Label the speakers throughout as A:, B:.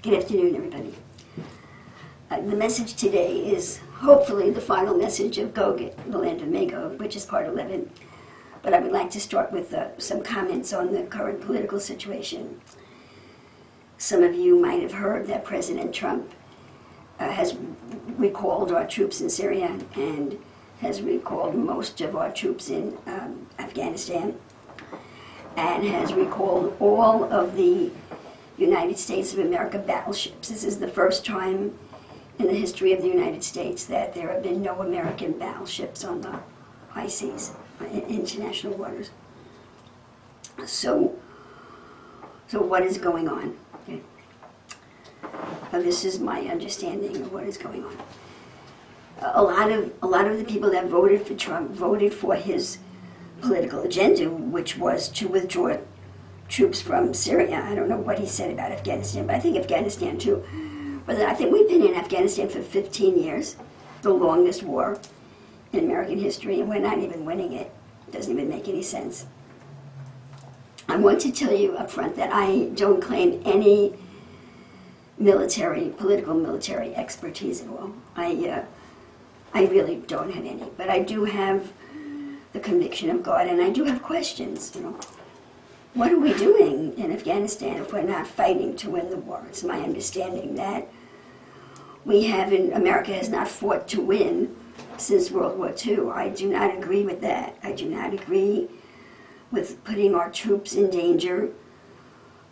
A: Good afternoon, everybody. The message today is hopefully the final message of Gog, the land of Magog, which is part 11. But I would like to start with some comments on the current political situation. Some of you might have heard that President Trump has recalled our troops in Syria and has recalled most of our troops in Afghanistan, and has recalled all of the United States of America battleships. This is the first time in the history of the United States that there have been no American battleships on the high seas, in international waters. So what is going on? Okay. This is my understanding of what is going on. A lot of the people that voted for Trump voted for his political agenda, which was to withdraw troops from Syria. I don't know what he said about Afghanistan, but I think Afghanistan too. But I think we've been in Afghanistan for 15 years, the longest war in American history, and we're not even winning it. It doesn't even make any sense. I want to tell you up front that I don't claim any political military expertise at all. I really don't have any, but I do have the conviction of God, and I do have questions, What are we doing in Afghanistan if we're not fighting to win the war? It's my understanding that America has not fought to win since World War II. I do not agree with that. I do not agree with putting our troops in danger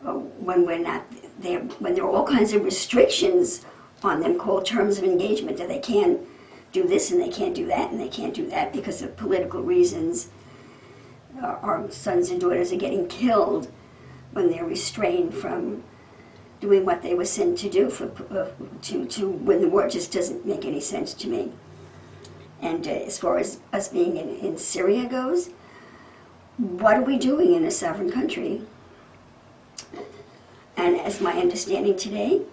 A: when we're not there, when there are all kinds of restrictions on them called terms of engagement, that they can't do this and they can't do that and they can't do that because of political reasons. Our sons and daughters are getting killed when they're restrained from doing what they were sent to do to win the war. It just doesn't make any sense to me. And as far as us being in Syria goes, what are we doing in a sovereign country? And as my understanding today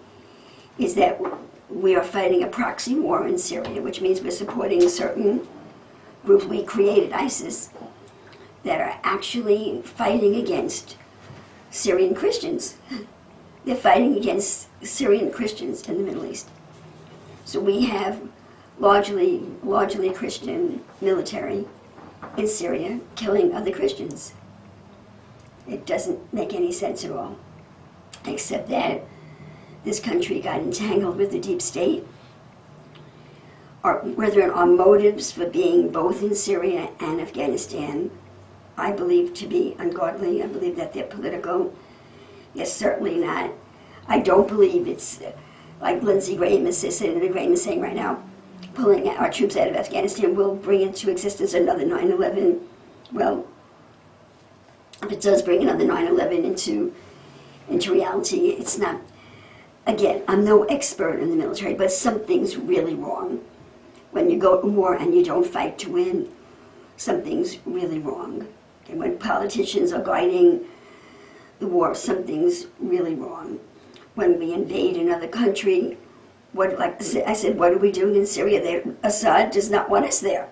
A: is that we are fighting a proxy war in Syria, which means we're supporting a certain group we created, ISIS, that are actually fighting against Syrian Christians. They're fighting against Syrian Christians in the Middle East. So we have largely Christian military in Syria killing other Christians. It doesn't make any sense at all, except that this country got entangled with the deep state. Whether our motives for being both in Syria and Afghanistan, I believe to be ungodly. I believe that they're political. They're certainly not. I don't believe it's like Lindsey Graham is saying right now, pulling our troops out of Afghanistan will bring into existence another 9/11. Well, if it does bring another 9/11 into reality, it's not. Again, I'm no expert in the military, but something's really wrong. When you go to war and you don't fight to win, something's really wrong. And when politicians are guiding the war, something's really wrong. When we invade another country, like I said, what are we doing in Syria? Assad does not want us there.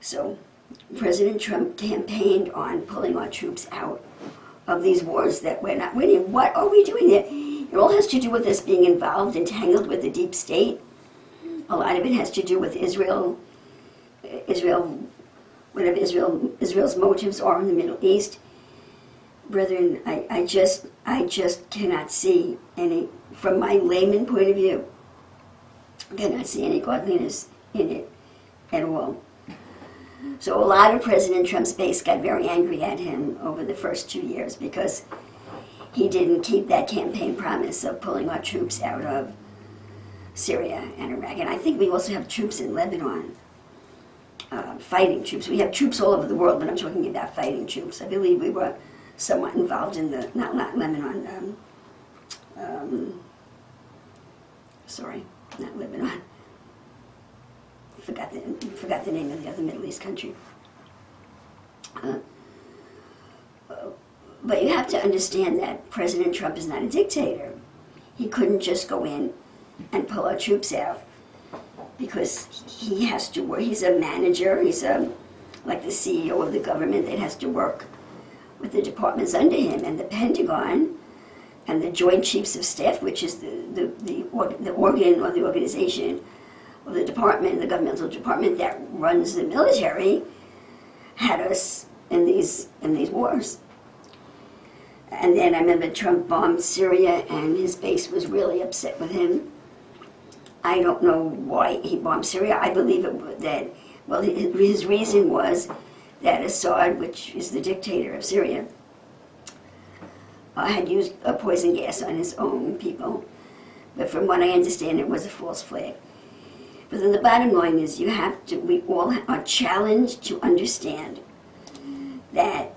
A: So President Trump campaigned on pulling our troops out of these wars that we're not winning. What are we doing there? It all has to do with us being involved, entangled with the deep state. A lot of it has to do with Israel, whatever Israel's motives are in the Middle East. Brethren, I just cannot see any, from my layman point of view, cannot see any godliness in it at all. So a lot of President Trump's base got very angry at him over the first 2 years because he didn't keep that campaign promise of pulling our troops out of Syria and Iraq. And I think we also have troops in Lebanon, fighting troops. We have troops all over the world, but I'm talking about fighting troops. I believe we were somewhat involved in the, not Lebanon, sorry, not Lebanon. Forgot the name of the other Middle East country. But you have to understand that President Trump is not a dictator. He couldn't just go in and pull our troops out because he has to work. He's a manager. He's like the CEO of the government that has to work with the departments under him, and the Pentagon and the Joint Chiefs of Staff, which is the organ or the organization of the department, the governmental department that runs the military, had us in these wars. And then I remember Trump bombed Syria, and his base was really upset with him. I don't know why he bombed Syria. I believe his reason was that Assad, which is the dictator of Syria, had used a poison gas on his own people. But from what I understand, it was a false flag. But then the bottom line is we all are challenged to understand that,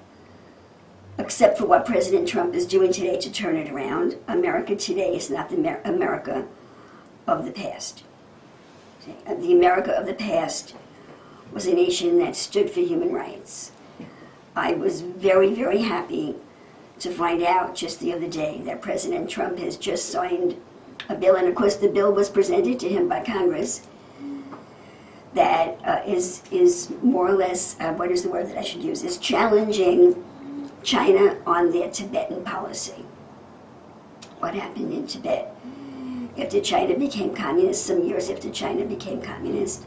A: except for what President Trump is doing today to turn it around, America today is not the America of the past. The America of the past was a nation that stood for human rights. I was very, very happy to find out just the other day that President Trump has just signed a bill, and of course the bill was presented to him by Congress, that is more or less, what is the word that I should use, is challenging China on their Tibetan policy. What happened in Tibet after China became communist, some years after China became communist?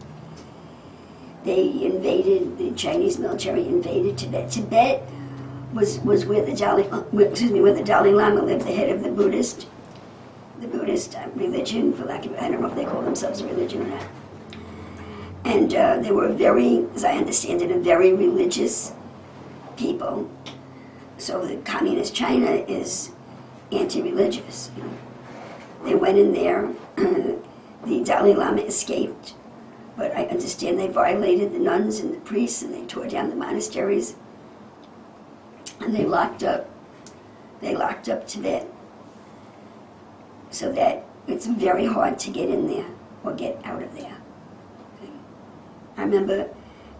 A: The Chinese military invaded Tibet. Tibet was where the Dalai Lama lived, the head of the Buddhist religion, for lack of, I don't know if they call themselves a religion or not. And they were very, as I understand it, a very religious people. So the communist China is anti-religious. They went in there, the Dalai Lama escaped, but I understand they violated the nuns and the priests, and they tore down the monasteries, and they locked up Tibet, so that it's very hard to get in there or get out of there. I remember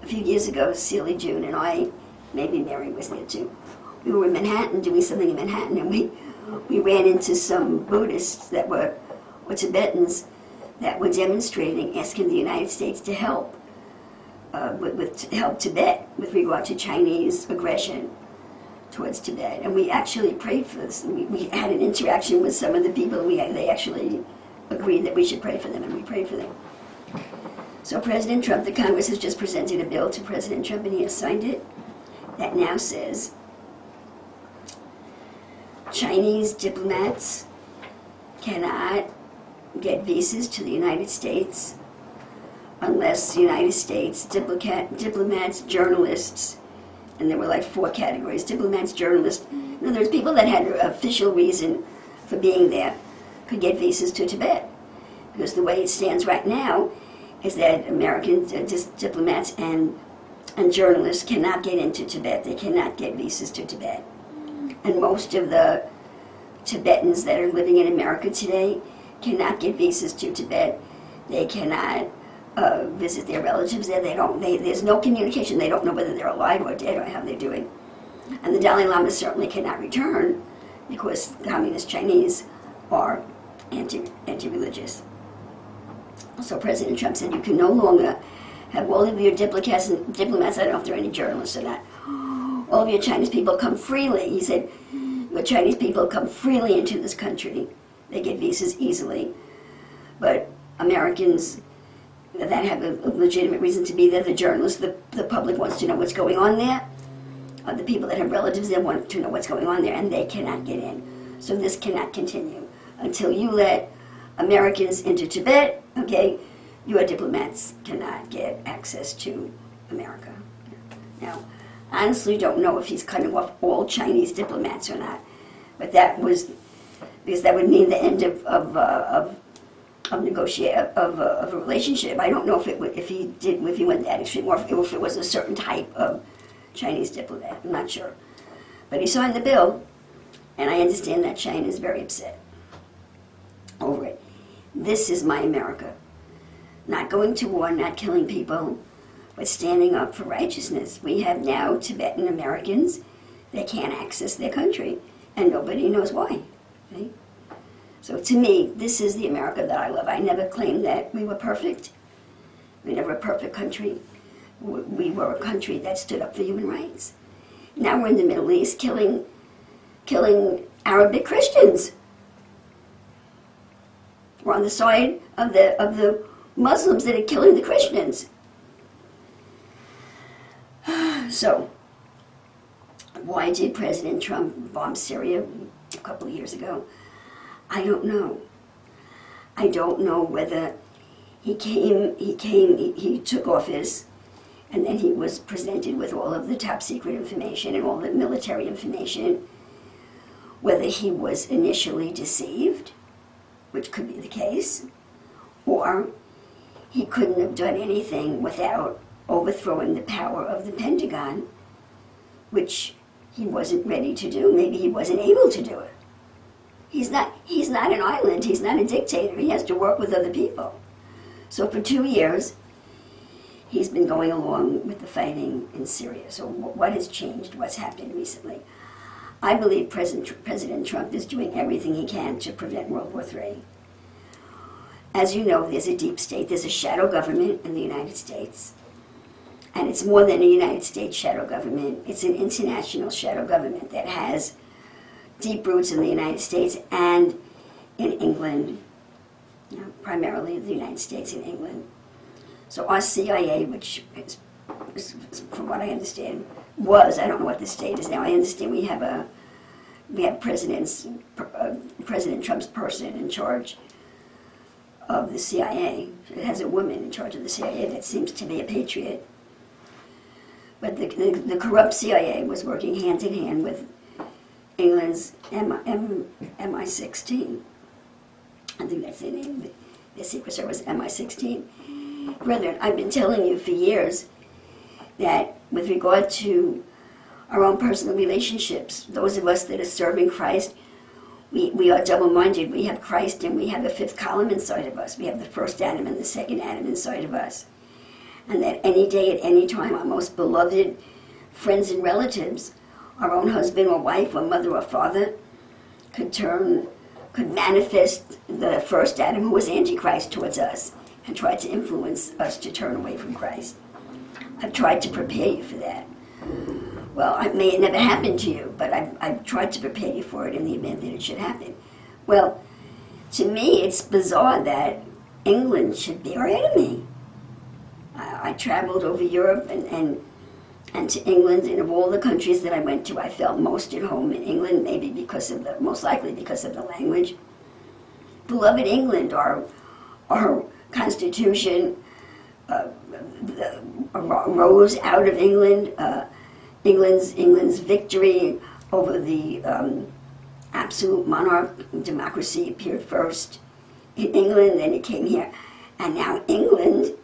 A: a few years ago, Celia June and I, maybe Mary was there too, we were in Manhattan doing something in Manhattan, and we ran into some Buddhists or Tibetans that were demonstrating, asking the United States to help help Tibet with regard to Chinese aggression towards Tibet. And we actually prayed for this. We had an interaction with some of the people. They actually agreed that we should pray for them, and we prayed for them. So President Trump, the Congress has just presented a bill to President Trump, and he has signed it, that now says Chinese diplomats cannot get visas to the United States unless the United States diplomats, journalists, and there were like 4 categories: diplomats, journalists. In other words, people that had an official reason for being there could get visas to Tibet. Because the way it stands right now is that American diplomats and journalists cannot get into Tibet. They cannot get visas to Tibet. And most of the Tibetans that are living in America today cannot get visas to Tibet. They cannot visit their relatives there. There's no communication. They don't know whether they're alive or dead or how they're doing. And the Dalai Lama certainly cannot return because communist Chinese are anti-religious. So President Trump said you can no longer have all of your diplomats, I don't know if there are any journalists or not, all of your Chinese people come freely. He said, your Chinese people come freely into this country. They get visas easily. But Americans that have a legitimate reason to be there, the journalists, the public wants to know what's going on there. The people that have relatives there want to know what's going on there, and they cannot get in. So this cannot continue until you let Americans into Tibet, okay, your diplomats cannot get access to America. Now, I honestly don't know if he's cutting off all Chinese diplomats or not, but that was, because that would mean the end of a relationship. I don't know if he went that extreme, or if it was a certain type of Chinese diplomat. I'm not sure. But he signed the bill, and I understand that China is very upset over it. This is my America. Not going to war, not killing people, but standing up for righteousness. We have now Tibetan Americans that can't access their country, and nobody knows why. Okay? So to me, this is the America that I love. I never claimed that we were perfect. We were never a perfect country. We were a country that stood up for human rights. Now we're in the Middle East killing Arabic Christians. We're on the side of the Muslims that are killing the Christians. So, why did President Trump bomb Syria a couple of years ago? I don't know. I don't know whether he took office and then he was presented with all of the top secret information and all the military information, whether he was initially deceived, which could be the case, or he couldn't have done anything without overthrowing the power of the Pentagon, which he wasn't ready to do. Maybe he wasn't able to do it. He's not an island. He's not a dictator. He has to work with other people. So for 2 years, he's been going along with the fighting in Syria. So what has changed? What's happened recently? I believe President Trump is doing everything he can to prevent World War III. As you know, there's a deep state. There's a shadow government in the United States. And it's more than a United States shadow government. It's an international shadow government that has deep roots in the United States and in England, primarily the United States and England. So our CIA, which is, from what I understand, I don't know what the state is now. I understand we have President Trump's person in charge of the CIA. It has a woman in charge of the CIA that seems to be a patriot. But the corrupt CIA was working hand in hand with England's MI16. I think that's the name. The Secret Service, MI16. Brethren, I've been telling you for years that with regard to our own personal relationships, those of us that are serving Christ, we are double-minded. We have Christ and we have a fifth column inside of us. We have the first Adam and the second Adam inside of us. And that any day, at any time, our most beloved friends and relatives, our own husband or wife or mother or father, could manifest the first Adam who was Antichrist towards us and try to influence us to turn away from Christ. I've tried to prepare you for that. Well, it may never happen to you, but I've tried to prepare you for it in the event that it should happen. Well, to me, it's bizarre that England should be our enemy. I traveled over Europe and to England, and of all the countries that I went to, I felt most at home in England, maybe most likely because of the language. Beloved England, our Constitution rose out of England. England's victory over the absolute monarch democracy appeared first in England, then it came here, and now England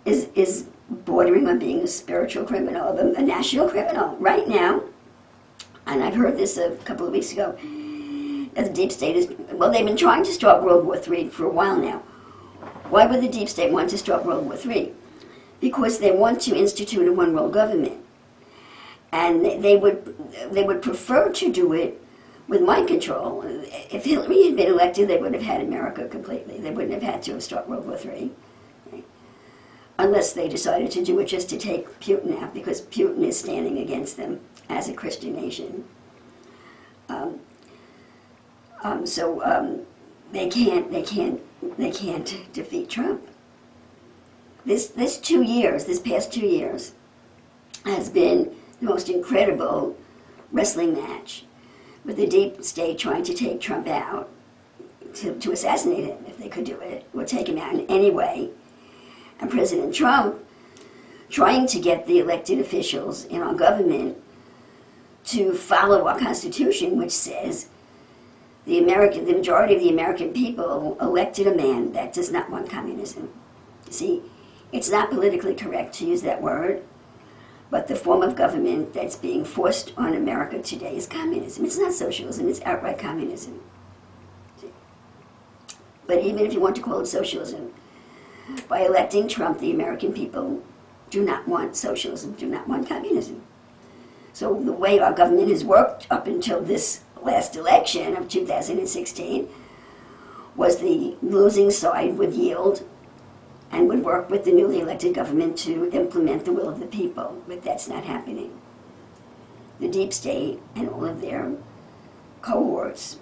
A: is bordering on being a spiritual criminal, a national criminal right now. And I've heard this a couple of weeks ago. That the deep state they've been trying to start World War III for a while now. Why would the deep state want to start World War III? Because they want to institute a one world government. And they would prefer to do it with mind control. If Hillary had been elected, they would have had America completely. They wouldn't have had to start World War III. Unless they decided to do it just to take Putin out, because Putin is standing against them as a Christian nation. They can't defeat Trump. This past 2 years, has been the most incredible wrestling match, with the deep state trying to take Trump out, to assassinate him if they could do it, or take him out in any way. And President Trump trying to get the elected officials in our government to follow our Constitution, which says the majority of the American people elected a man that does not want communism. See, it's not politically correct to use that word, but the form of government that's being forced on America today is communism. It's not socialism, it's outright communism. See? But even if you want to call it socialism, by electing Trump, the American people do not want socialism, do not want communism. So the way our government has worked up until this last election of 2016 was the losing side would yield and would work with the newly elected government to implement the will of the people, but that's not happening. the deep state and all of their cohorts,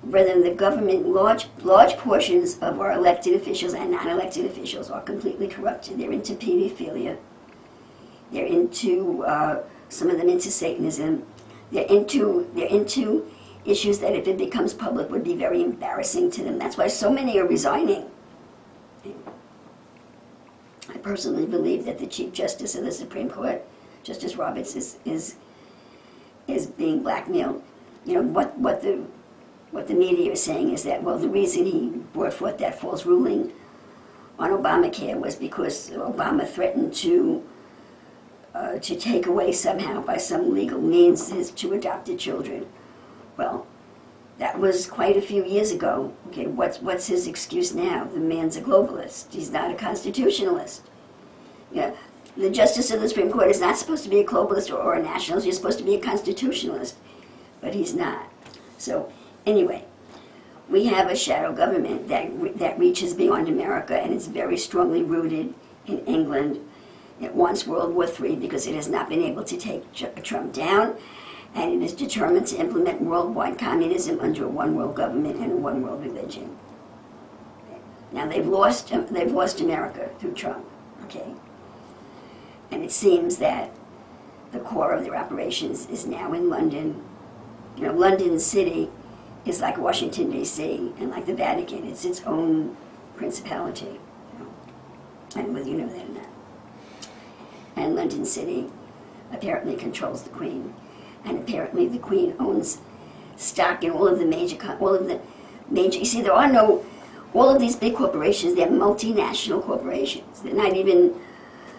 A: rather than the government, large portions of our elected officials and non-elected officials are completely corrupted. They're into pedophilia. They're into, some of them into Satanism. They're into issues that if it becomes public would be very embarrassing to them. That's why so many are resigning. I personally believe that the Chief Justice of the Supreme Court, Justice Roberts, is being blackmailed. You know, what the media is saying is that, well, the reason he brought forth that false ruling on Obamacare was because Obama threatened to take away somehow by some legal means his two adopted children. Well, that was quite a few years ago. Okay, what's his excuse now? The man's a globalist. He's not a constitutionalist. Yeah, the Justice of the Supreme Court is not supposed to be a globalist or a nationalist. You're supposed to be a constitutionalist, but he's not. So anyway, we have a shadow government that reaches beyond America, and it's very strongly rooted in England. It wants World War III because it has not been able to take Trump down, and it is determined to implement worldwide communism under a one-world government and a one-world religion. Now they've lost America through Trump, okay? And it seems that the core of their operations is now in London. You know, London City is like Washington, D.C., and like the Vatican. It's its own principality. You know? I don't know whether you know that or not. And London City apparently controls the Queen. And apparently the Queen owns stock in all of the major, you see, there are no, all of these big corporations, they're multinational corporations. They're not even,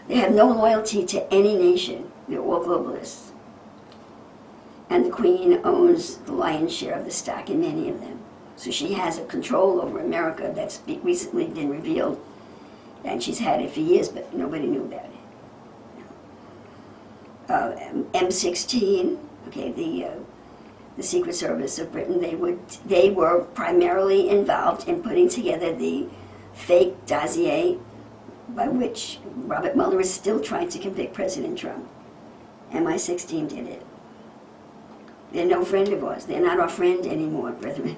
A: they have no loyalty to any nation. They're all globalists. And the Queen owns the lion's share of the stock in many of them. So she has a control over America that's recently been revealed. And she's had it for years, but nobody knew about it. M16, okay, the Secret Service of Britain, they were primarily involved in putting together the fake dossier by which Robert Mueller is still trying to convict President Trump. MI16 did it. They're no friend of ours. They're not our friend anymore, brethren.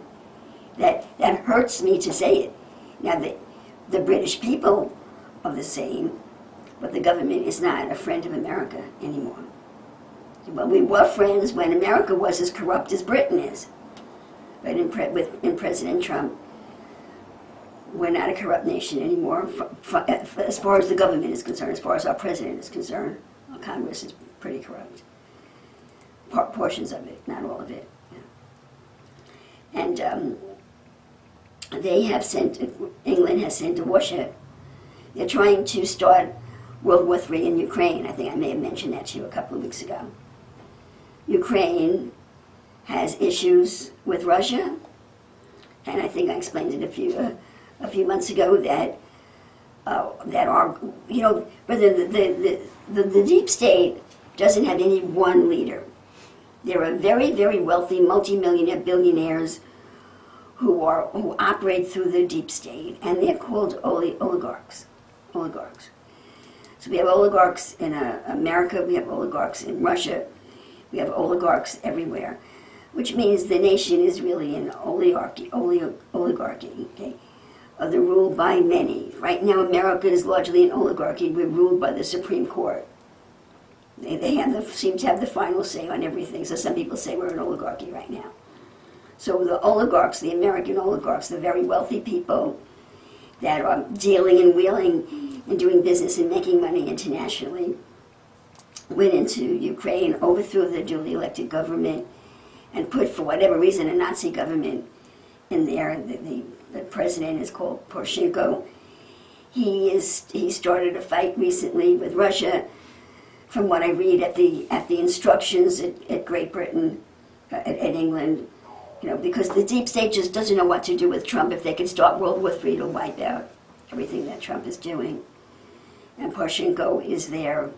A: That hurts me to say it. Now, the British people are the same, but the government is not a friend of America anymore. Well, we were friends when America was as corrupt as Britain is. But in President Trump, we're not a corrupt nation anymore as far as the government is concerned, as far as our president is concerned. Well, Congress is pretty corrupt. Portions of it, not all of it. Yeah. And England has sent a warship. They're trying to start World War III in Ukraine. I think I may have mentioned that to you a couple of weeks ago. Ukraine has issues with Russia, and I think I explained it a few months ago that are, you know, whether the deep state doesn't have any one leader. There are very, very wealthy multimillionaire billionaires who operate through the deep state, and they're called oligarchs. So we have oligarchs in America, we have oligarchs in Russia, we have oligarchs everywhere, which means the nation is really an oligarchy, okay? They're ruled by many. Right now America is largely an oligarchy. We're ruled by the Supreme Court. They seem to have the final say on everything, so some people say we're an oligarchy right now. So the oligarchs, the American oligarchs, the very wealthy people that are dealing and wheeling and doing business and making money internationally, went into Ukraine, overthrew the duly elected government, and put, for whatever reason, a Nazi government in there. The president is called Poroshenko. He started a fight recently with Russia, from what I read at the instructions at Great Britain, at England, you know, because the deep state just doesn't know what to do with Trump. If they can start World War III to wipe out everything that Trump is doing. And Poroshenko is their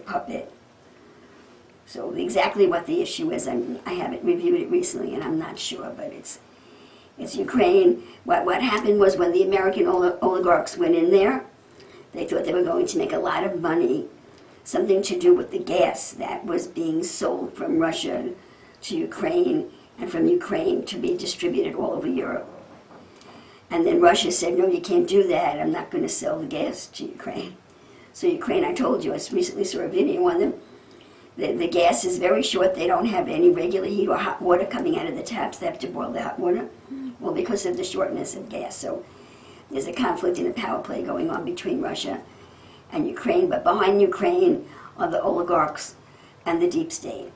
A: puppet. So exactly what the issue is, I haven't reviewed it recently, and I'm not sure, but it's Ukraine. What happened was when the American oligarchs went in there, they thought they were going to make a lot of money something to do with the gas that was being sold from Russia to Ukraine, and from Ukraine to be distributed all over Europe. And then Russia said, no, you can't do that. I'm not going to sell the gas to Ukraine. So Ukraine, I told you, I recently saw a video on them. The gas is very short. They don't have any regular heat or hot water coming out of the taps. They have to boil the hot water. Well, because of the shortness of gas. So there's a conflict and a power play going on between Russia and Ukraine. But behind Ukraine are the oligarchs and the deep state.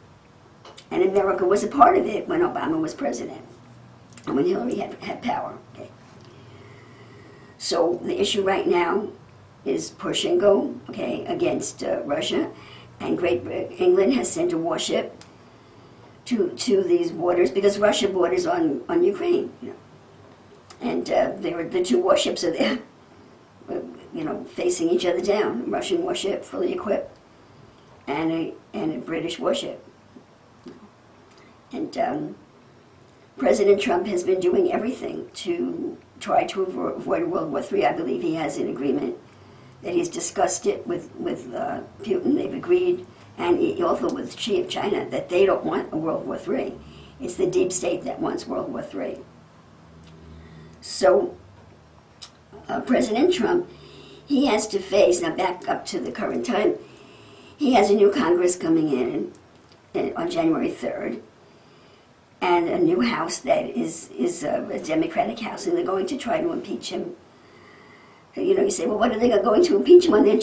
A: And America was a part of it when Obama was president and when Hillary had power. Okay. So the issue right now is push and go, okay, against Russia. And England has sent a warship to these waters because Russia borders on Ukraine, you know. And the two warships are there, you know, facing each other down. A Russian warship, fully equipped, and a British warship. And President Trump has been doing everything to try to avoid World War III. I believe he has an agreement that he's discussed it with Putin. They've agreed, and also with Xi of China, that they don't want a World War III. It's the deep state that wants World War III. So President Trump, he has to face, now back up to the current time, he has a new Congress coming in on January 3rd, and a new House that is a Democratic House, and they're going to try to impeach him. You know, you say, well, what are they going to impeach him on? They'll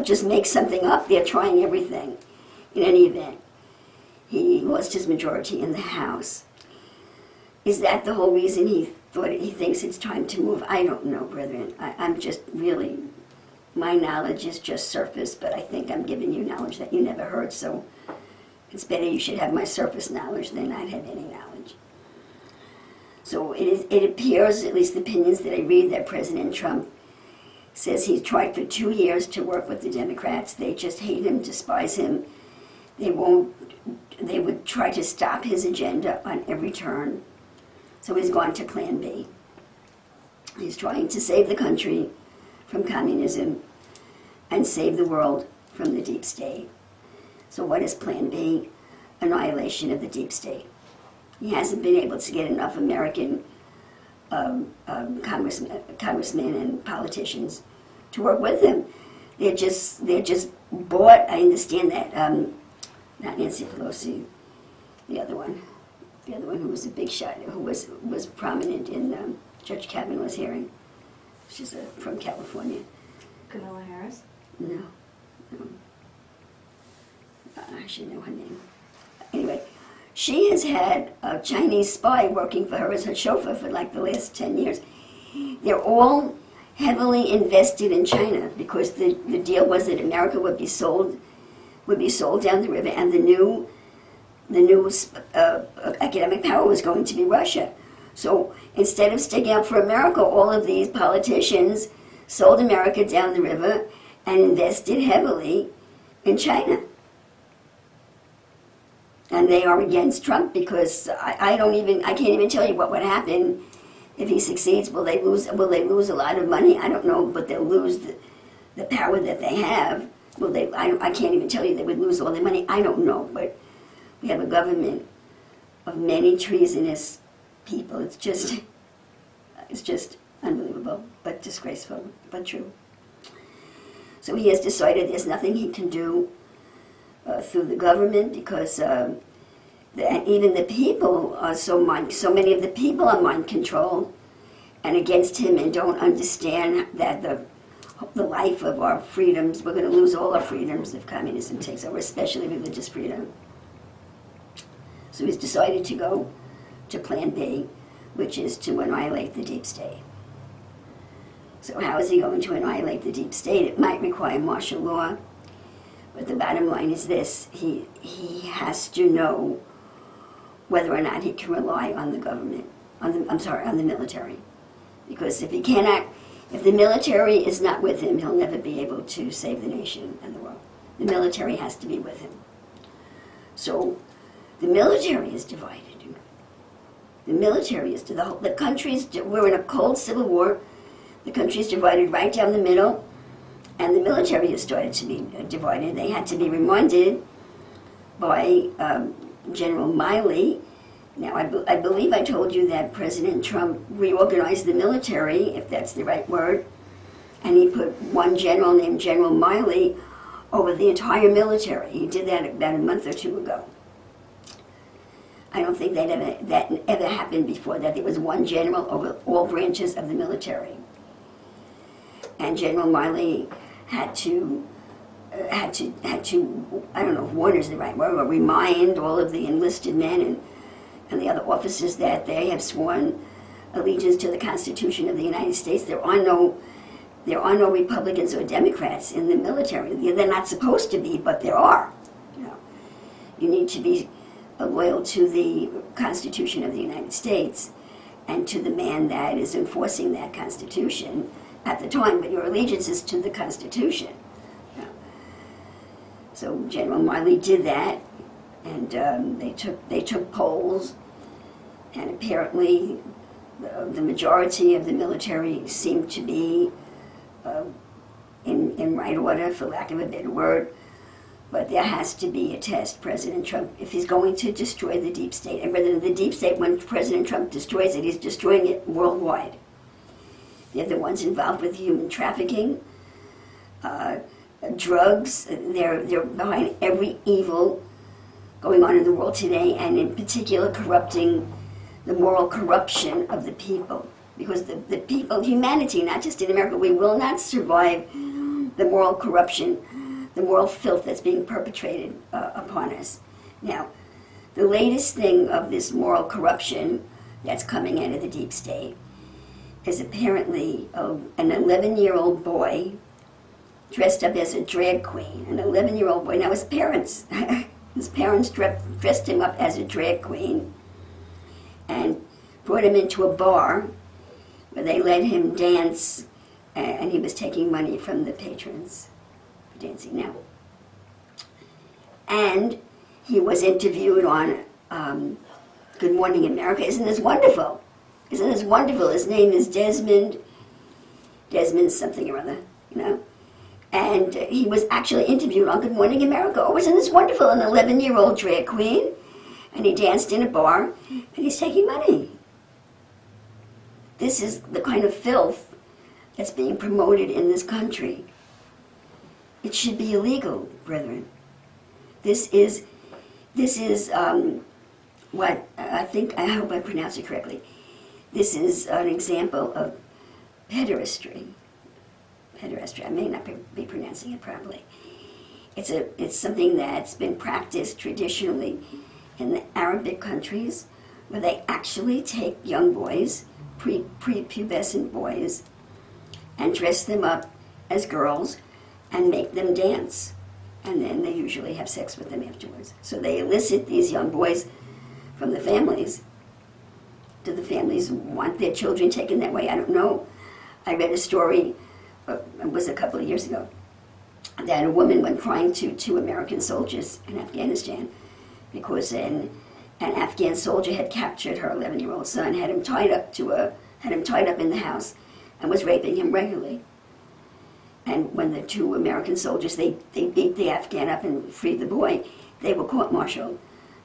A: just make something up. They're trying everything. In any event, he lost his majority in the House. Is that the whole reason he thinks it's time to move? I don't know, brethren. I'm just really, my knowledge is just surface, but I think I'm giving you knowledge that you never heard, so it's better you should have my surface knowledge than not have any knowledge. So it appears, at least the opinions that I read, that President Trump says he's tried for 2 years to work with the Democrats. They just hate him, despise him. They would try to stop his agenda on every turn. So he's gone to Plan B. He's trying to save the country from communism and save the world from the deep state. So what is Plan B? Annihilation of the deep state. He hasn't been able to get enough American congressmen and politicians to work with him. They're just bought. I understand that. Not Nancy Pelosi, the other one who was a big shot, who was prominent in Judge Kavanaugh's hearing. She's from California.
B: Kamala Harris?
A: No. I should know her name. Anyway. She has had a Chinese spy working for her as her chauffeur for like the last 10 years. They're all heavily invested in China because the deal was that America would be sold down the river, and the new economic power was going to be Russia. So instead of sticking up for America, all of these politicians sold America down the river and invested heavily in China. And they are against Trump because I can't even tell you what would happen if he succeeds. Will they lose a lot of money? I don't know, but they'll lose the power that they have. I can't even tell you they would lose all their money. I don't know, but we have a government of many treasonous people. It's just unbelievable, but disgraceful, but true. So he has decided there's nothing he can do through the government because even the people are so many of the people are mind controlled and against him and don't understand that the life of our freedoms, we're going to lose all our freedoms if communism takes over, especially religious freedom. So he's decided to go to Plan B, which is to annihilate the deep state. So how is he going to annihilate the deep state? It might require martial law. But the bottom line is this: he has to know whether or not he can rely on the government, on the military. Because if the military is not with him, he'll never be able to save the nation and the world. The military has to be with him. So the military is divided. The military is the country's. We're in a cold civil war. The country's divided right down the middle. And the military has started to be divided. They had to be reminded by General Miley. Now, I believe I told you that President Trump reorganized the military, if that's the right word, and he put one general named General Miley over the entire military. He did that about a month or two ago. I don't think that ever happened before, that there was one general over all branches of the military. And General Miley had to, I don't know if warn is the right word, or remind all of the enlisted men and the other officers that they have sworn allegiance to the Constitution of the United States. There are no Republicans or Democrats in the military. They're not supposed to be, but there are. You need to be loyal to the Constitution of the United States and to the man that is enforcing that Constitution at the time, but your allegiance is to the Constitution. So General Miley did that, and they took polls, and apparently the majority of the military seemed to be in right order, for lack of a better word. But there has to be a test. President Trump, if he's going to destroy the deep state, and rather than the deep state, when President Trump destroys it, he's destroying it worldwide. They're the ones involved with human trafficking, drugs. They're behind every evil going on in the world today, and in particular corrupting the moral corruption of the people. Because the people, humanity, not just in America, we will not survive the moral corruption, the moral filth that's being perpetrated upon us. Now, the latest thing of this moral corruption that's coming out of the deep state is apparently an 11-year-old boy dressed up as a drag queen. An 11-year-old boy. Now his parents dressed him up as a drag queen and brought him into a bar where they let him dance, and he was taking money from the patrons for dancing. Now, and he was interviewed on Good Morning America. Isn't this wonderful? Isn't this wonderful? His name is Desmond something or other, And he was actually interviewed on Good Morning America. Oh, isn't this wonderful? An 11-year-old drag queen, and he danced in a bar, and he's taking money. This is the kind of filth that's being promoted in this country. It should be illegal, brethren. This is what I hope I pronounce it correctly. This is an example of pederasty. Pederasty, I may not be pronouncing it properly. It's something that's been practiced traditionally in the Arabic countries, where they actually take young boys, prepubescent boys, and dress them up as girls and make them dance. And then they usually have sex with them afterwards. So they elicit these young boys from the families. Do the families want their children taken that way? I don't know. I read a story, it was a couple of years ago, that a woman went crying to two American soldiers in Afghanistan because an Afghan soldier had captured her 11-year-old son, had him tied up in the house, and was raping him regularly. And when the two American soldiers, they beat the Afghan up and freed the boy, they were court-martialed.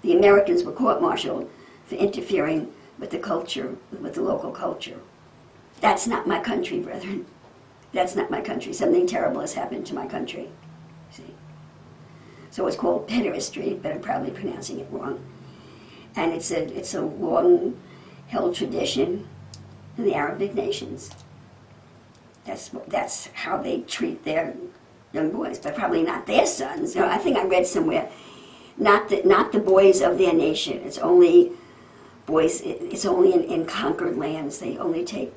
A: The Americans were court-martialed for interfering with the culture, with the local culture. That's not my country, brethren. That's not my country. Something terrible has happened to my country. See? So it's called pederasty, but I'm probably pronouncing it wrong. And it's a long-held tradition in the Arabic nations. That's how they treat their young boys, but probably not their sons. I think I read somewhere, not the boys of their nation. It's only boys. It's only in conquered lands. They only take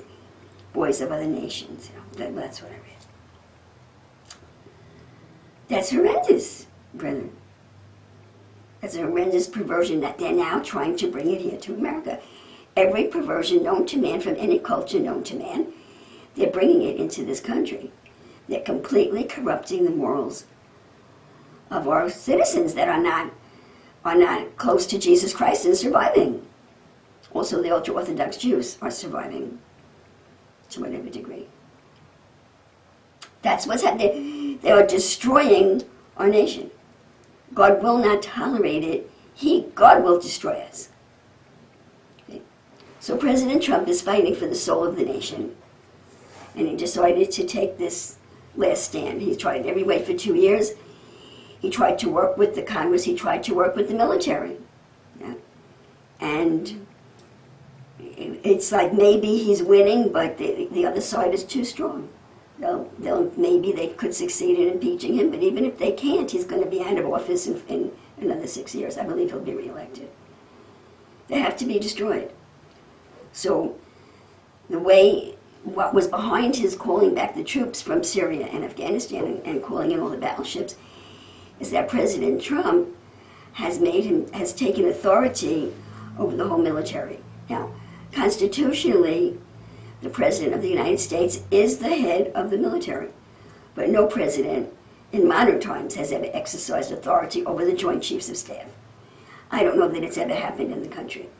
A: boys of other nations. That's what I read. That's horrendous, brethren. That's a horrendous perversion that they're now trying to bring it here to America. Every perversion known to man from any culture known to man, they're bringing it into this country. They're completely corrupting the morals of our citizens that are not close to Jesus Christ and surviving. Also, the ultra-Orthodox Jews are surviving to whatever degree. That's what's happening. They are destroying our nation. God will not tolerate it. God will destroy us. Okay. So President Trump is fighting for the soul of the nation. And he decided to take this last stand. He tried every way for 2 years. He tried to work with the Congress. He tried to work with the military. Yeah. And it's like maybe he's winning, but the other side is too strong. Maybe they could succeed in impeaching him, but even if they can't, he's going to be out of office in another 6 years. I believe he'll be reelected. They have to be destroyed. So what was behind his calling back the troops from Syria and Afghanistan and calling in all the battleships is that President Trump has taken authority over the whole military. Now, constitutionally, the President of the United States is the head of the military, but no president in modern times has ever exercised authority over the Joint Chiefs of Staff. I don't know that it's ever happened in the country.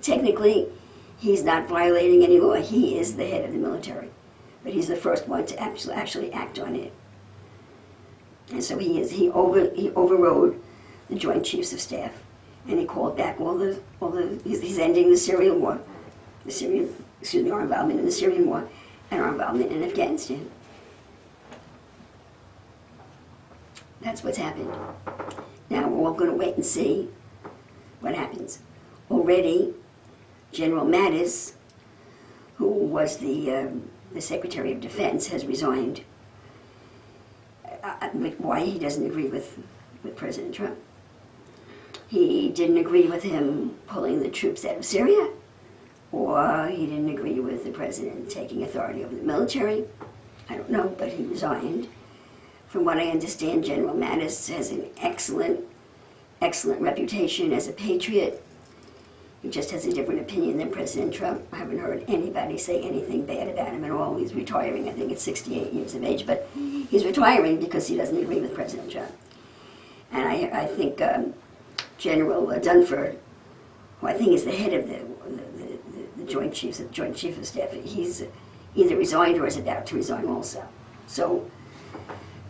A: Technically, he's not violating any law. He is the head of the military, but he's the first one to actually act on it. And so he overrode the Joint Chiefs of Staff, and he called back he's ending the Syrian war, our involvement in the Syrian war, and our involvement in Afghanistan. That's what's happened. Now we're all going to wait and see what happens. Already, General Mattis, who was the Secretary of Defense, has resigned. Why? He doesn't agree with President Trump. He didn't agree with him pulling the troops out of Syria, or he didn't agree with the president taking authority over the military. I don't know, but he resigned. From what I understand, General Mattis has an excellent reputation as a patriot. He just has a different opinion than President Trump. I haven't heard anybody say anything bad about him at all. He's retiring, I think, at 68 years of age, but he's retiring because he doesn't agree with President Trump. And I think General Dunford, who I think is the head of the Joint Chief of Staff, he's either resigned or is about to resign also. So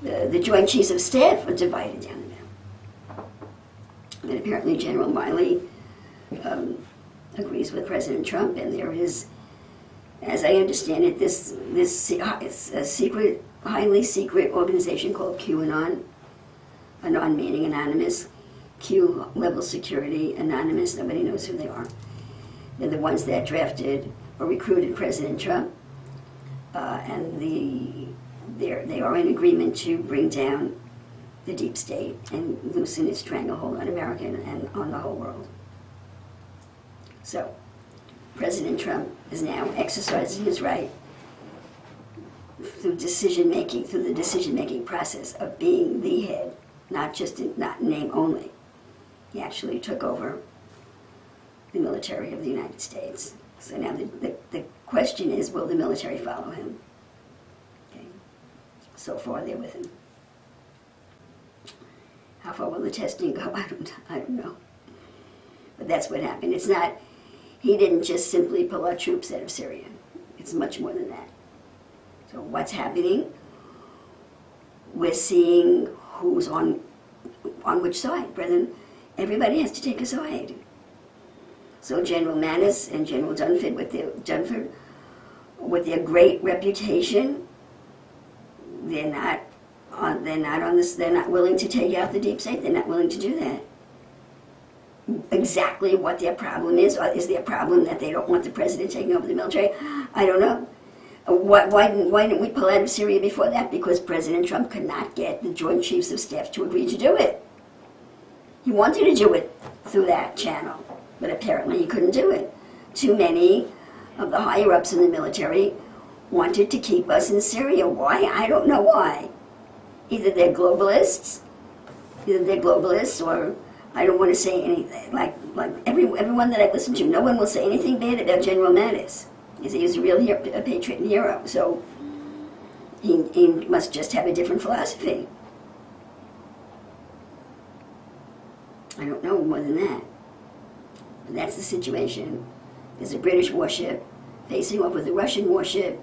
A: the Joint Chiefs of Staff are divided down the middle. And apparently General Miley agrees with President Trump, and there is, as I understand it, this highly secret organization called QAnon, anon meaning anonymous, Q level security, anonymous, nobody knows who they are. They're the ones that drafted or recruited President Trump, and they are in agreement to bring down the deep state and loosen its stranglehold on America and on the whole world. So, President Trump is now exercising his right through the decision-making process of being the head, not name only. He actually took over the military of the United States. So now the question is, will the military follow him? Okay. So far, they're with him. How far will the testing go? I don't know. But that's what happened. It's not. He didn't just simply pull our troops out of Syria. It's much more than that. So what's happening? We're seeing who's on which side, brethren. Everybody has to take a side. So General Mattis and General Dunford, with their great reputation, they're not willing to take out the deep state. They're not willing to do that. Exactly what their problem is their problem that they don't want the president taking over the military? I don't know. Why didn't we pull out of Syria before that? Because President Trump could not get the Joint Chiefs of Staff to agree to do it. He wanted to do it through that channel, but apparently he couldn't do it. Too many of the higher-ups in the military wanted to keep us in Syria. Why? I don't know why. Either they're globalists, or I don't want to say anything. Like everyone that I've listened to, no one will say anything bad about General Mattis. He's a real a patriot and hero, so he must just have a different philosophy. I don't know more than that. But that's the situation. There's a British warship facing off with a Russian warship,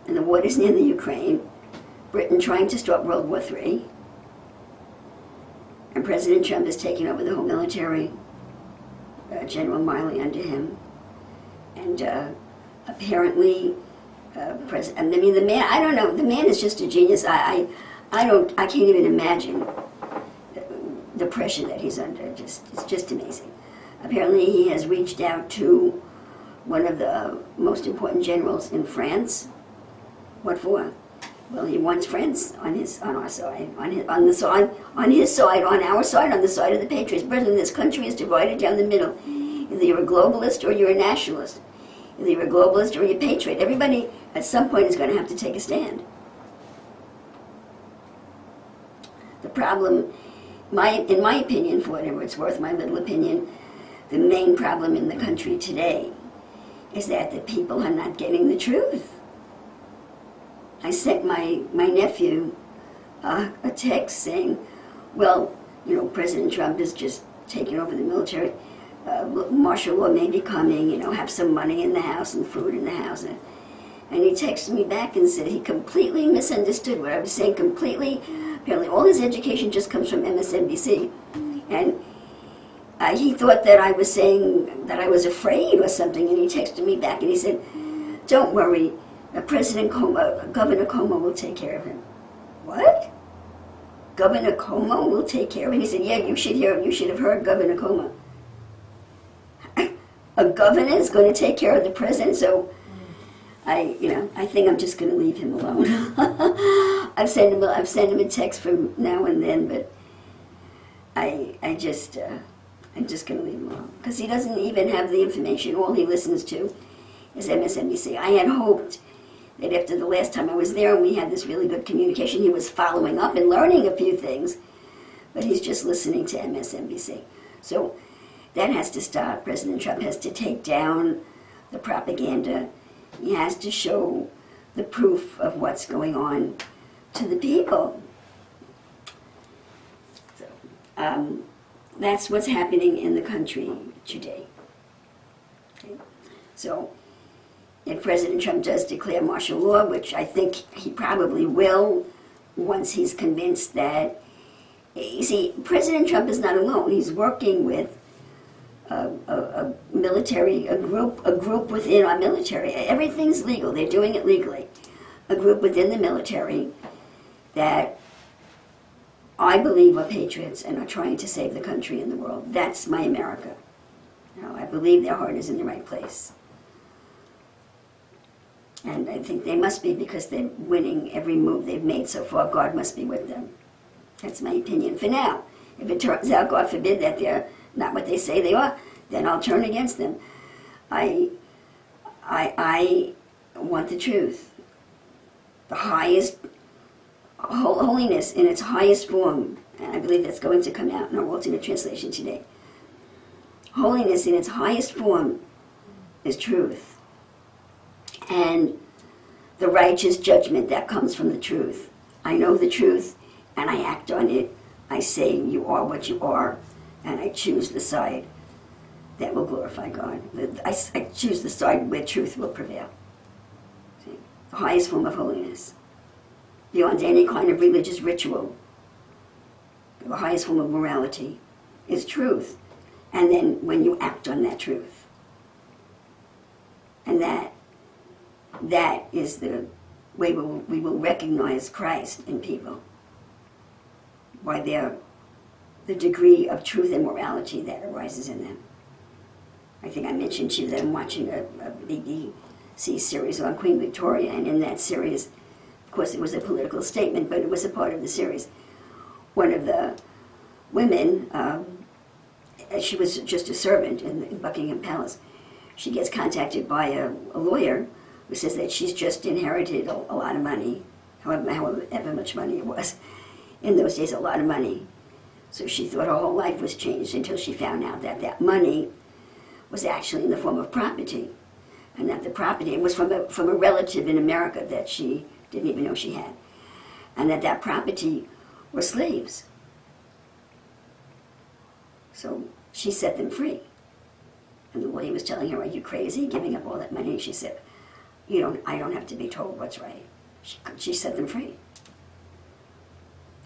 A: and the water's near the Ukraine. Britain trying to start World War III, and President Trump is taking over the whole military, General Miley under him, and apparently, I mean, the man, I don't know, the man is just a genius. I can't even imagine the pressure that he's under. It's just amazing. Apparently he has reached out to one of the most important generals in France. What for? Well, he wants friends on our side, on our side, on the side of the patriots. Brethren, this country is divided down the middle. Either you're a globalist or you're a nationalist. Either you're a globalist or you're a patriot. Everybody at some point is going to have to take a stand. The problem, in my opinion, for whatever it's worth, my little opinion, the main problem in the country today is that the people are not getting the truth. I sent my nephew a text saying, well, you know, President Trump is just taking over the military. Martial law may be coming, you know, have some money in the house and food in the house. And he texted me back and said he completely misunderstood what I was saying, completely. Apparently all his education just comes from MSNBC. And he thought that I was saying that I was afraid or something, and he texted me back and he said, don't worry, Governor Cuomo will take care of him. What? Governor Cuomo will take care of him? He said, yeah, you should have heard Governor Cuomo. A governor is going to take care of the president, so I think I'm just going to leave him alone. I've sent him a text from now and then, but I'm just going to leave him alone because he doesn't even have the information. All he listens to is MSNBC. I had hoped that after the last time I was there and we had this really good communication, he was following up and learning a few things, but he's just listening to MSNBC. So that has to stop. President Trump has to take down the propaganda. He has to show the proof of what's going on to the people. So, that's what's happening in the country today. Okay? So, if President Trump does declare martial law, which I think he probably will once he's convinced that, you see, President Trump is not alone. He's working with a group within our military. Everything's legal. They're doing it legally. A group within the military that I believe are patriots and are trying to save the country and the world. That's my America. You know, I believe their heart is in the right place. And I think they must be, because they're winning every move they've made so far. God must be with them. That's my opinion for now. If it turns out, God forbid, that they're not what they say they are, then I'll turn against them. I want the truth. The highest holiness in its highest form, and I believe that's going to come out in our alternate translation today. Holiness in its highest form is truth. And the righteous judgment that comes from the truth. I know the truth, and I act on it. I say you are what you are, and I choose the side that will glorify God. I choose the side where truth will prevail. See? The highest form of holiness. Beyond any kind of religious ritual. The highest form of morality is truth. And then when you act on that truth. And that is the way we will recognize Christ in people. By the degree of truth and morality that arises in them. I think I mentioned to you that I'm watching a BBC series on Queen Victoria, and in that series, of course, it was a political statement, but it was a part of the series. One of the women, she was just a servant in Buckingham Palace. She gets contacted by a lawyer who says that she's just inherited a lot of money, however much money it was. In those days, a lot of money. So she thought her whole life was changed until she found out that that money was actually in the form of property. And that the property was from a relative in America that she didn't even know she had. And that property were slaves. So she set them free. And the lawyer was telling her, are you crazy, giving up all that money? And she said, I don't have to be told what's right. She set them free.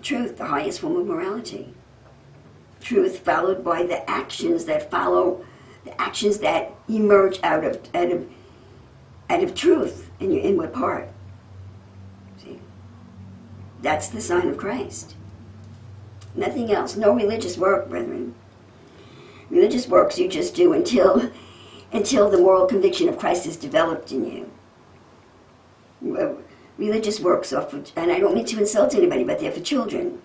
A: Truth, the highest form of morality. Truth followed by the actions that follow, the actions that emerge out of truth. In what part? See? That's the sign of Christ. Nothing else. No religious work, brethren. Religious works you just do until the moral conviction of Christ is developed in you. Religious works are for, and I don't mean to insult anybody, but they're for children.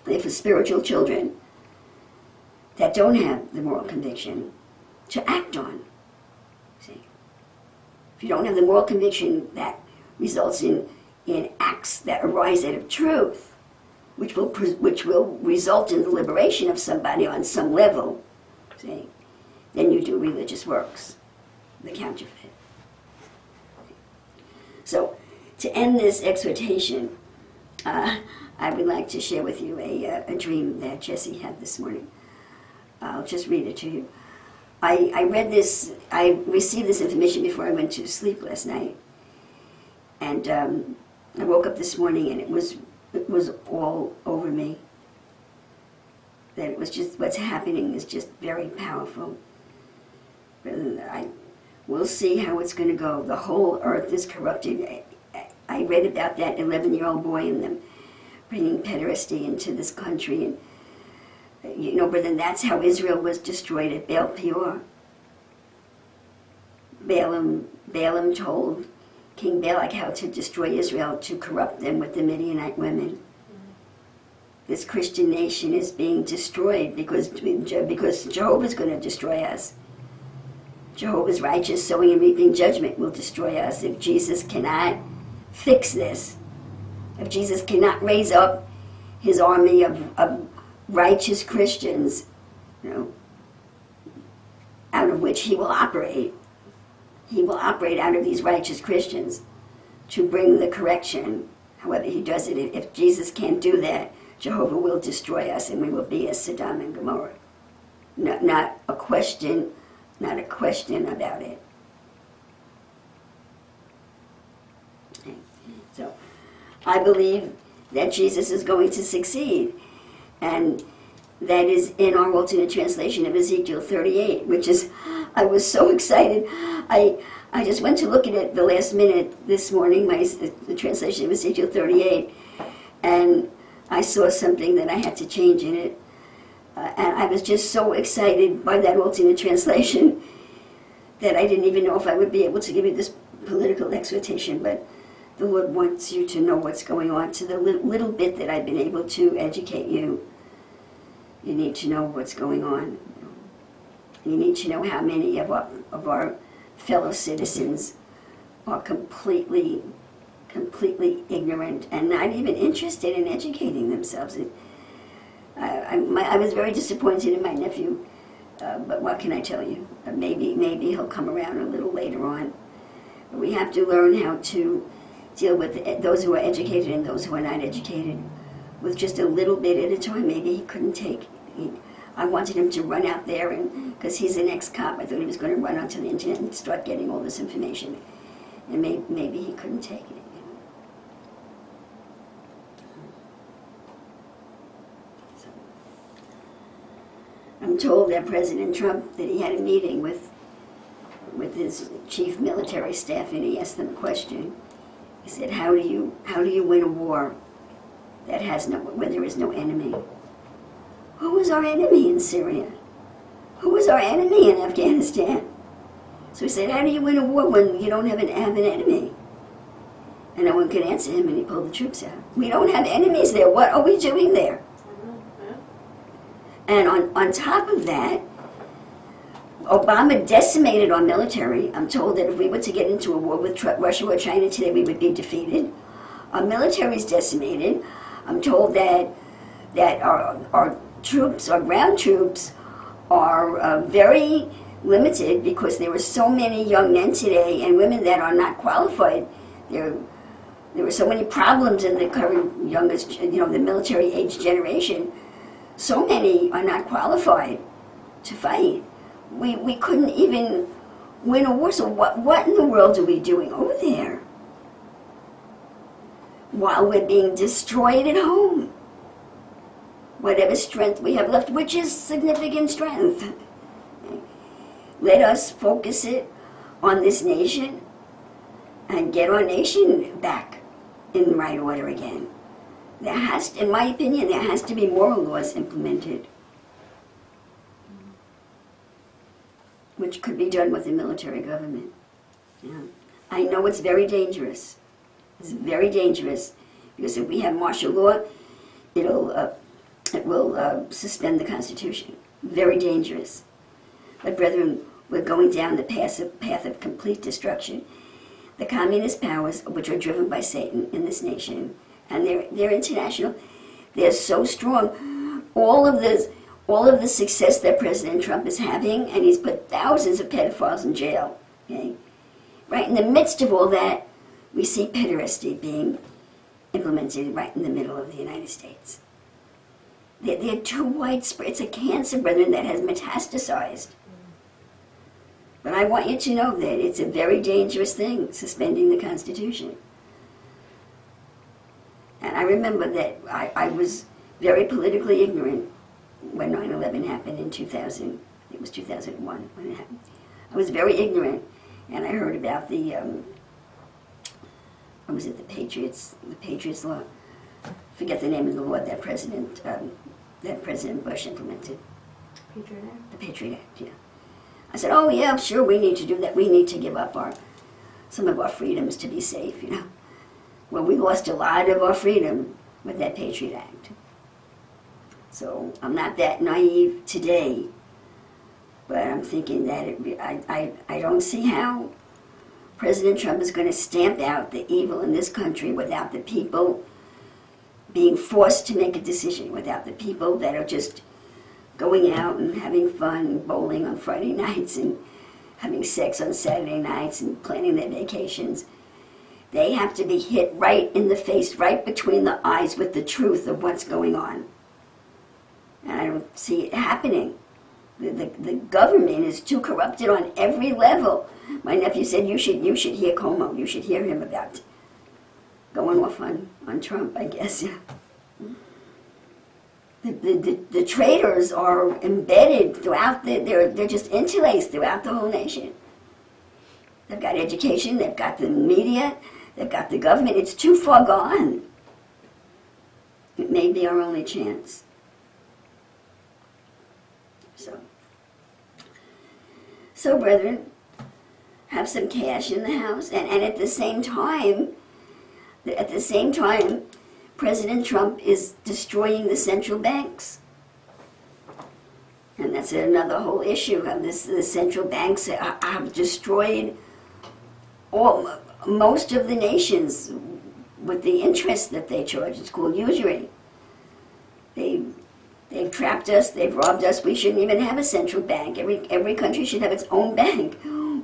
A: They're for spiritual children that don't have the moral conviction to act on. See? If you don't have the moral conviction that results in acts that arise out of truth, which will result in the liberation of somebody on some level, see, then you do religious works, the counterfeit. So, to end this exhortation, I would like to share with you a dream that Jesse had this morning. I'll just read it to you. I read this, I received this information before I went to sleep last night. And I woke up this morning and it was all over me. That it was just, what's happening is just very powerful. We'll see how it's going to go. The whole earth is corrupted. I read about that 11-year-old boy and them bringing pederasty into this country. And, you know, but then that's how Israel was destroyed at Baal Peor. Balaam told King Balak how to destroy Israel, to corrupt them with the Midianite women. This Christian nation is being destroyed because Jehovah's going to destroy us. Jehovah's righteous sowing and reaping judgment will destroy us if Jesus cannot fix this. If Jesus cannot raise up his army of righteous Christians, you know, out of which he will operate. He will operate out of these righteous Christians to bring the correction. However he does it, if Jesus can't do that, Jehovah will destroy us and we will be as Sodom and Gomorrah. Not a question about it. Okay. So, I believe that Jesus is going to succeed. And that is in our alternate translation of Ezekiel 38, which is, I was so excited. I just went to look at it the last minute this morning, the translation of Ezekiel 38, and I saw something that I had to change in it. And I was just so excited by that alternate translation that I didn't even know if I would be able to give you this political exhortation, but the Lord wants you to know what's going on. To the little bit that I've been able to educate you, you need to know what's going on. You need to know how many of our fellow citizens are completely ignorant and not even interested in educating themselves. I was very disappointed in my nephew, but what can I tell you? Maybe he'll come around a little later on. But we have to learn how to deal with those who are educated and those who are not educated with just a little bit at a time. Maybe he couldn't take it. I wanted him to run out there, and because he's an ex-cop, I thought he was going to run onto the internet and start getting all this information. And maybe he couldn't take it. So, I'm told that President Trump, that he had a meeting with his chief military staff, and he asked them a question. He said, "How do you win a war when there is no enemy?" Who was our enemy in Syria? Who was our enemy in Afghanistan? So he said, "How do you win a war when you don't have an enemy?" And no one could answer him, and he pulled the troops out. We don't have enemies there. What are we doing there? And on top of that, Obama decimated our military. I'm told that if we were to get into a war with Russia or China today, we would be defeated. Our military is decimated. I'm told that our troops, our ground troops, are very limited because there are so many young men today and women that are not qualified. There are so many problems in the current youngest, the military age generation. So many are not qualified to fight. We couldn't even win a war. So what in the world are we doing over there while we're being destroyed at home? whatever strength we have left, which is significant strength. Let us focus it on this nation and get our nation back in the right order again. There has, in my opinion, there has to be moral laws implemented, which could be done with the military government. Yeah. I know it's very dangerous. It's very dangerous because if we have martial law, it will suspend the Constitution. Very dangerous. But brethren, we're going down the path of complete destruction. The communist powers, which are driven by Satan in this nation, and they're international, they're so strong. All of the success that President Trump is having, and he's put thousands of pedophiles in jail. Okay? Right in the midst of all that, we see pederasty being implemented right in the middle of the United States. They're too widespread. It's a cancer, brethren, that has metastasized. But I want you to know that it's a very dangerous thing, suspending the Constitution. And I remember that I was very politically ignorant when 9/11 happened in 2000. It was 2001 when it happened. I was very ignorant, and I heard about the, what was it, the Patriots law? Forget the name of the law that President Bush implemented.
B: Patriot Act?
A: The Patriot Act, yeah. I said, oh yeah, sure, we need to do that. We need to give up some of our freedoms to be safe, you know. Well, we lost a lot of our freedom with that Patriot Act. So I'm not that naive today, but I'm thinking that I don't see how President Trump is going to stamp out the evil in this country without the people being forced to make a decision, without the people that are just going out and having fun, bowling on Friday nights and having sex on Saturday nights and planning their vacations. They have to be hit right in the face, right between the eyes with the truth of what's going on. And I don't see it happening. The government is too corrupted on every level. My nephew said, you should hear Como, you should hear him about going off on Trump, I guess. The traitors are embedded throughout, they're just interlaced throughout the whole nation. They've got education, they've got the media, they've got the government. It's too far gone. It may be our only chance. So brethren, have some cash in the house, and at the same time, President Trump is destroying the central banks. And that's another whole issue. The central banks have destroyed most of the nations with the interest that they charge. It's called usury. They've trapped us, they've robbed us. We shouldn't even have a central bank. Every country should have its own bank.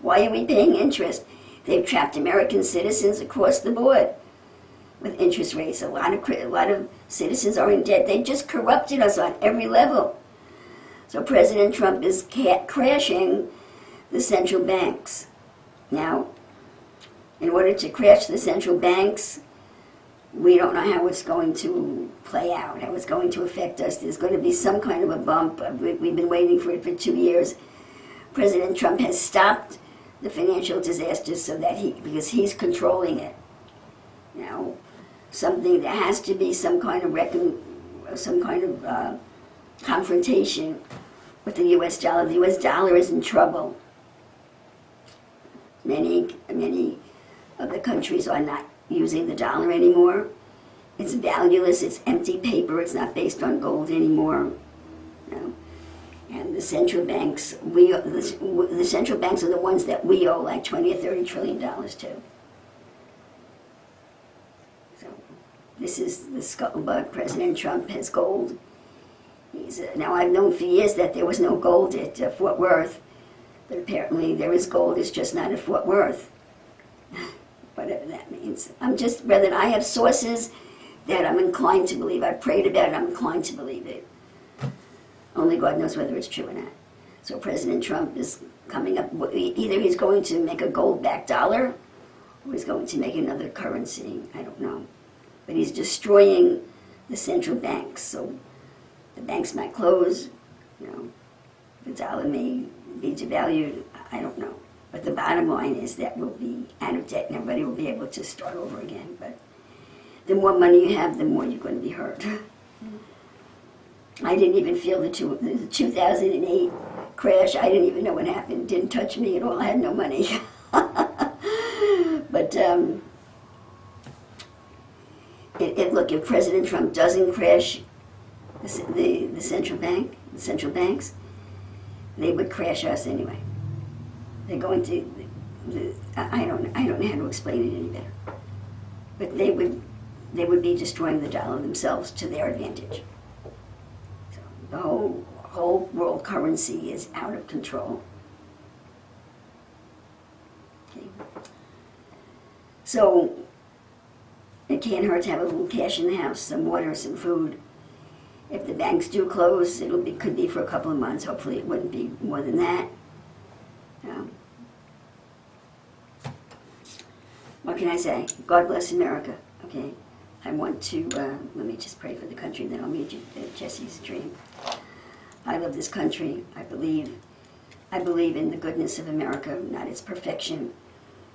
A: Why are we paying interest? They've trapped American citizens across the board with interest rates. A lot of citizens are in debt. They just corrupted us on every level. So President Trump is crashing the central banks. Now, in order to crash the central banks, we don't know how it's going to play out, how it's going to affect us. There's going to be some kind of a bump. We've been waiting for it for 2 years. President Trump has stopped the financial disasters because he's controlling it. Now, there has to be some kind of confrontation with the U.S. dollar. The U.S. dollar is in trouble. Many of the countries are not using the dollar anymore. It's valueless, it's empty paper, it's not based on gold anymore. And the central banks, the central banks are the ones that we owe like $20 or $30 trillion to. So this is the scuttlebutt. President Trump has gold. Now I've known for years that there was no gold at Fort Worth, but apparently there is gold, it's just not at Fort Worth. Whatever that means. Brethren, I have sources that I'm inclined to believe. I prayed about it, I'm inclined to believe it. Only God knows whether it's true or not. So President Trump is coming up, either he's going to make a gold-backed dollar, or he's going to make another currency, I don't know. But he's destroying the central banks. So The banks might close, the dollar may be devalued, I don't know. But the bottom line is that we'll be out of debt and everybody will be able to start over again. But the more money you have, the more you're going to be hurt. I didn't even feel the 2008 crash. I didn't even know what happened. It didn't touch me at all. I had no money. But look, if President Trump doesn't crash the central banks, they would crash us anyway. They're going to. I don't know how to explain it any better. But they would be destroying the dollar themselves to their advantage. So the whole world currency is out of control. Okay. So it can't hurt to have a little cash in the house, some water, some food. If the banks do close, could be for a couple of months. Hopefully it wouldn't be more than that. What can I say? God bless America. Okay, I want to, let me just pray for the country, then I'll read you Jesse's dream. I love this country. I believe in the goodness of America, not its perfection.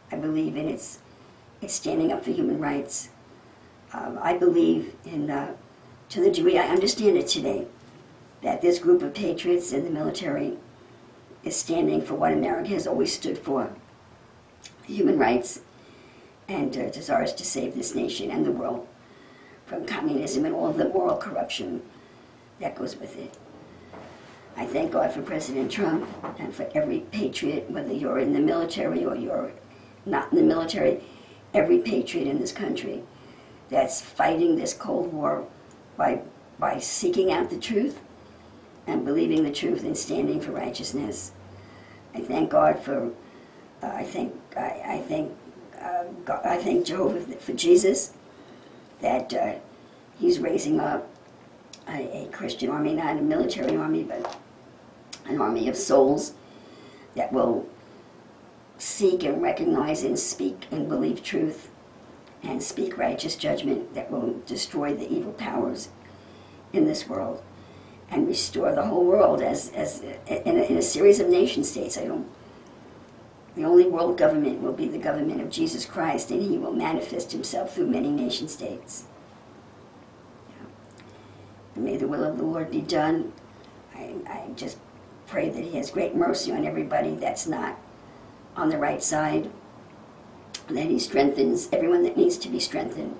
A: I believe in its standing up for human rights. I believe in, to the degree I understand it today, that this group of patriots in the military is standing for what America has always stood for, human rights, and desires to save this nation and the world from communism and all of the moral corruption that goes with it. I thank God for President Trump and for every patriot, whether you're in the military or you're not in the military, every patriot in this country that's fighting this Cold War by seeking out the truth and believing the truth and standing for righteousness. I thank God for, I thank Jehovah for Jesus, that he's raising up a Christian army, not a military army, but an army of souls that will seek and recognize and speak and believe truth and speak righteous judgment that will destroy the evil powers in this world and restore the whole world as in a series of nation states. The only world government will be the government of Jesus Christ, and he will manifest himself through many nation states. And may the will of the Lord be done. I just pray that he has great mercy on everybody that's not on the right side, and that he strengthens everyone that needs to be strengthened,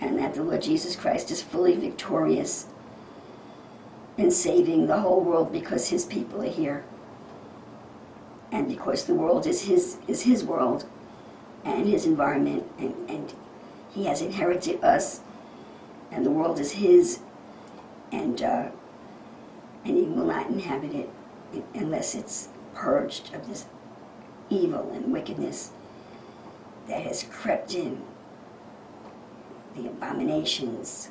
A: and that the Lord Jesus Christ is fully victorious in saving the whole world because his people are here. And because the world is his world and his environment, and he has inherited us, and the world is his, and he will not inhabit it unless it's purged of this evil and wickedness that has crept in, the abominations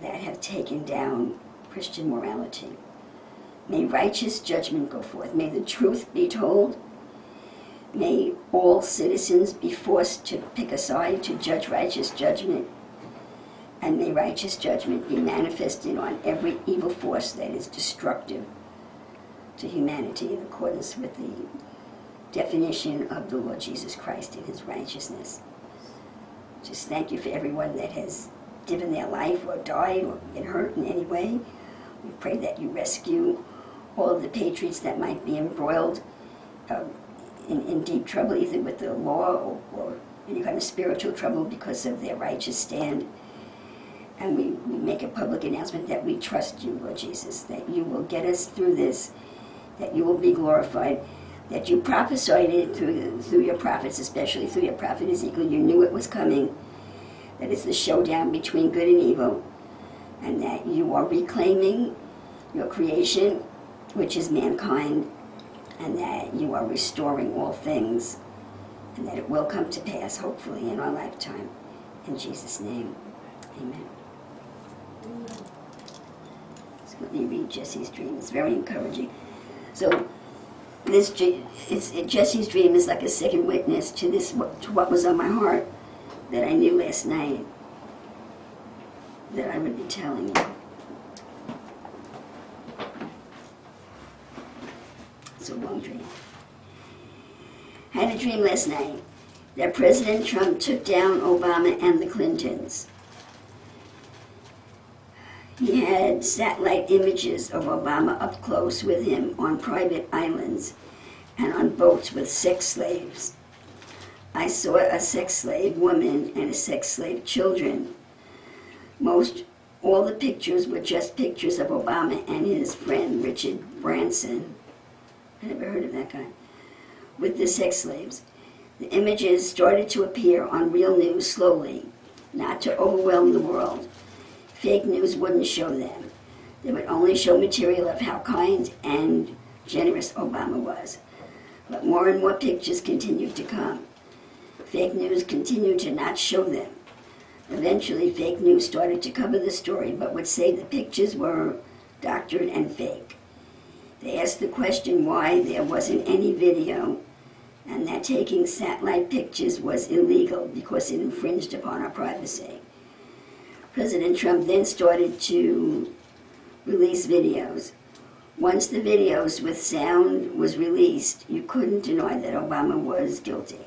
A: that have taken down Christian morality. May righteous judgment go forth. May the truth be told. May all citizens be forced to pick a side to judge righteous judgment. And may righteous judgment be manifested on every evil force that is destructive to humanity in accordance with the definition of the Lord Jesus Christ and his righteousness. Just thank you for everyone that has given their life or died or been hurt in any way. We pray that you rescue all of the patriots that might be embroiled in deep trouble, either with the law or any kind of spiritual trouble because of their righteous stand. And we make a public announcement that we trust you, Lord Jesus, that you will get us through this, that you will be glorified, that you prophesied it through your prophets, especially through your prophet Ezekiel. You knew it was coming, that it's the showdown between good and evil, and that you are reclaiming your creation, which is mankind, and that you are restoring all things, and that it will come to pass, hopefully, in our lifetime. In Jesus' name, amen. So let me read Jesse's dream. It's very encouraging. So Jesse's dream is like a second witness to what was on my heart that I knew last night that I would be telling you. a long dream. Had a dream last night that President Trump took down Obama and the Clintons. He had satellite images of Obama up close with him on private islands and on boats with sex slaves. I saw a sex slave woman and a sex slave children. All the pictures were just pictures of Obama and his friend Richard Branson. I never heard of that guy. With the sex slaves. The images started to appear on real news slowly, not to overwhelm the world. Fake news wouldn't show them. They would only show material of how kind and generous Obama was. But more and more pictures continued to come. Fake news continued to not show them. Eventually, fake news started to cover the story, but would say the pictures were doctored and fake. They asked the question why there wasn't any video, and that taking satellite pictures was illegal because it infringed upon our privacy. President Trump then started to release videos. Once the videos with sound was released, you couldn't deny that Obama was guilty.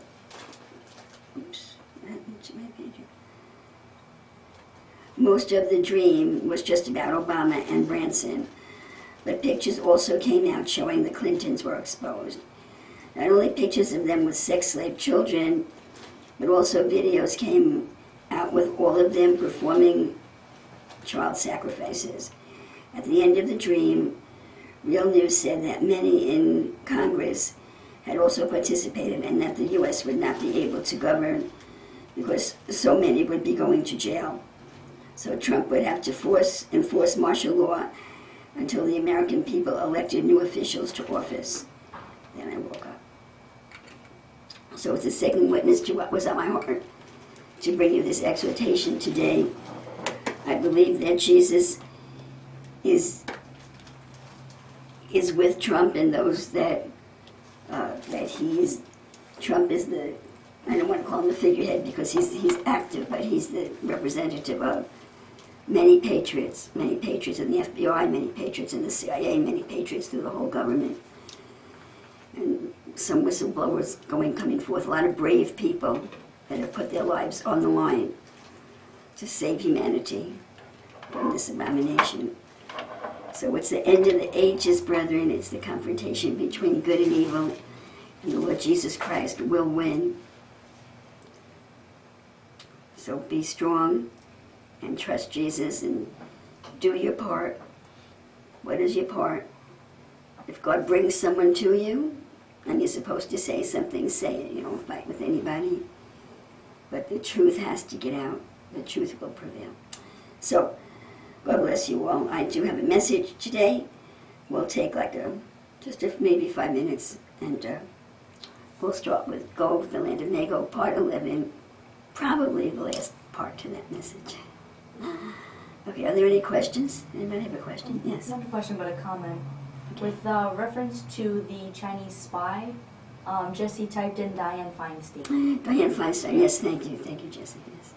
A: Oops, what happened to my page? Most of the dream was just about Obama and Branson, but pictures also came out showing the Clintons were exposed. Not only pictures of them with sex slave children, but also videos came out with all of them performing child sacrifices. At the end of the dream, Real News said that many in Congress had also participated and that the U.S. would not be able to govern because so many would be going to jail. So Trump would have to enforce martial law until the American people elected new officials to office. Then I woke up. So it's a second witness to what was on my heart to bring you this exhortation today. I believe that Jesus is with Trump and those that Trump is the, I don't want to call him the figurehead because he's active, but he's the representative of many patriots in the FBI, many patriots in the CIA, many patriots through the whole government. And some whistleblowers coming forth, a lot of brave people that have put their lives on the line to save humanity from this abomination. So it's the end of the ages, brethren. It's the confrontation between good and evil, and the Lord Jesus Christ will win. So be strong and trust Jesus and do your part. What is your part? If God brings someone to you and you're supposed to say something, say it. You don't fight with anybody. But the truth has to get out. The truth will prevail. So, God bless you all. I do have a message today. We'll take maybe 5 minutes, and we'll start with Go, the Land of Nego, part 11, probably the last part to that message. Okay, are there any questions? Anybody have a question? Yes.
B: Not a question, but a comment. Okay. With reference to the Chinese spy, Jesse typed in Dianne Feinstein.
A: Dianne Feinstein, yes, thank you, Jesse, yes.